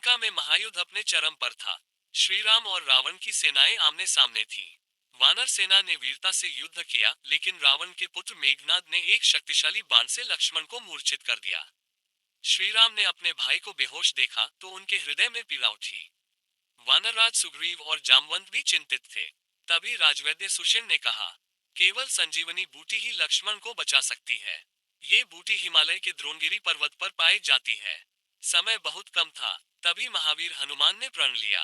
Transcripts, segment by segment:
लंका में महायुद्ध अपने चरम पर था। श्री राम और रावण की सेनाएं आमने सामने थीं। वानर सेना ने वीरता से युद्ध किया, लेकिन रावण के पुत्र मेघनाद ने एक शक्तिशाली बाण से लक्ष्मण को मूर्छित कर दिया। श्री राम ने अपने भाई को बेहोश देखा तो उनके हृदय में पीड़ा उठी। वानरराज सुग्रीव और जामवंत भी चिंतित थे। तभी राजवैद्य सुषेण ने कहा, केवल संजीवनी बूटी ही लक्ष्मण को बचा सकती है। ये बूटी हिमालय के द्रोणगिरी पर्वत पर पाई जाती है। समय बहुत कम था। तभी महावीर हनुमान ने प्रण लिया,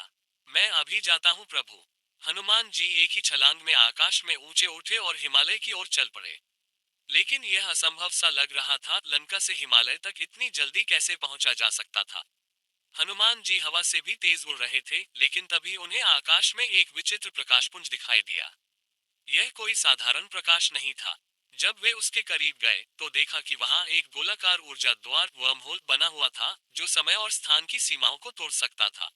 मैं अभी जाता हूँ प्रभु। हनुमान जी एक ही छलांग में आकाश में ऊंचे उठे और हिमालय की ओर चल पड़े। लेकिन यह असंभव सा लग रहा था, लंका से हिमालय तक इतनी जल्दी कैसे पहुंचा जा सकता था। हनुमान जी हवा से भी तेज उड़ रहे थे, लेकिन तभी उन्हें आकाश में एक विचित्र प्रकाशपुंज दिखाई दिया। यह कोई साधारण प्रकाश नहीं था। जब वे उसके करीब गए तो देखा कि वहां एक गोलाकार ऊर्जा द्वार वर्महोल बना हुआ था, जो समय और स्थान की सीमाओं को तोड़ सकता था।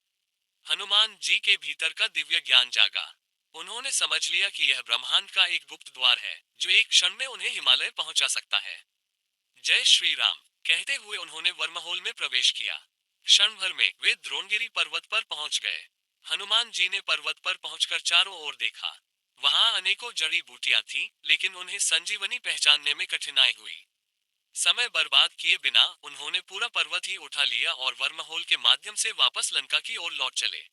हनुमान जी के भीतर का दिव्य ज्ञान जागा। उन्होंने समझ लिया कि यह ब्रह्मांड का एक गुप्त द्वार है, जो एक क्षण में उन्हें हिमालय पहुंचा सकता है। जय श्री राम कहते हुए उन्होंने वर्महोल में प्रवेश किया। क्षण भर में वे द्रोणगिरी पर्वत पर पहुंच गए। हनुमान जी ने पर्वत पर पहुंचकर चारों ओर देखा। वहां अनेकों जड़ी बूटियां थीं, लेकिन उन्हें संजीवनी पहचानने में कठिनाई हुई। समय बर्बाद किए बिना उन्होंने पूरा पर्वत ही उठा लिया और वर्महोल के माध्यम से वापस लंका की ओर लौट चले।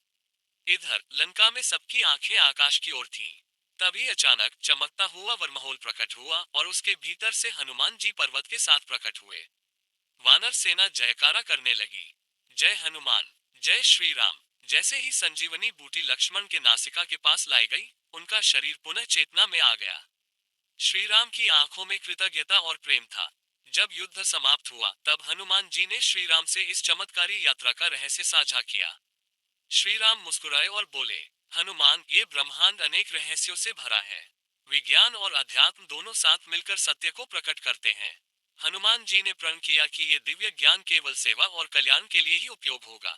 इधर लंका में सबकी आंखें आकाश की ओर थीं। तभी अचानक चमकता हुआ वर्महोल प्रकट हुआ और उसके भीतर से हनुमान जी पर्वत के साथ प्रकट हुए। वानर सेना जयकारा करने लगी, जय हनुमान, जय श्री राम। जैसे ही संजीवनी बूटी लक्ष्मण के नासिका के पास लाई गई, उनका शरीर पुनः चेतना में आ गया। श्री राम की आंखों में कृतज्ञता और प्रेम था। जब युद्ध समाप्त हुआ, तब हनुमान जी ने श्री राम से इस चमत्कारी यात्रा का रहस्य साझा किया। श्री राम मुस्कुराए और बोले, हनुमान, ये ब्रह्मांड अनेक रहस्यों से भरा है। विज्ञान और अध्यात्म दोनों साथ मिलकर सत्य को प्रकट करते हैं। हनुमान जी ने प्रण किया कि ये दिव्य ज्ञान केवल सेवा और कल्याण के लिए ही उपयोग होगा।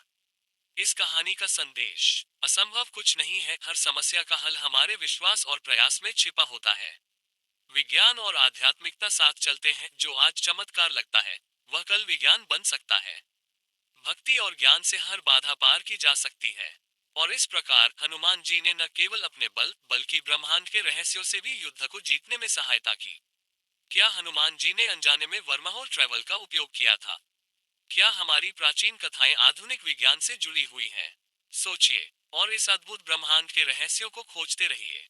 इस कहानी का संदेश, असंभव कुछ नहीं है, हर समस्या का हल हमारे विश्वास और प्रयास में छिपा होता है। विज्ञान और आध्यात्मिकता साथ चलते हैं, जो आज चमत्कार लगता है, वह कल विज्ञान बन सकता है। भक्ति और ज्ञान से हर बाधा पार की जा सकती है। और इस प्रकार हनुमान जी ने न केवल अपने बल, बल्कि ब्रह्मांड के रहस्यों से भी युद्ध को जीतने में सहायता की। क्या हनुमान जी ने अनजाने में वर्महोल ट्रेवल का उपयोग किया था? क्या हमारी प्राचीन कथाएं आधुनिक विज्ञान से जुड़ी हुई हैं? सोचिए और इस अद्भुत ब्रह्मांड के रहस्यों को खोजते रहिए।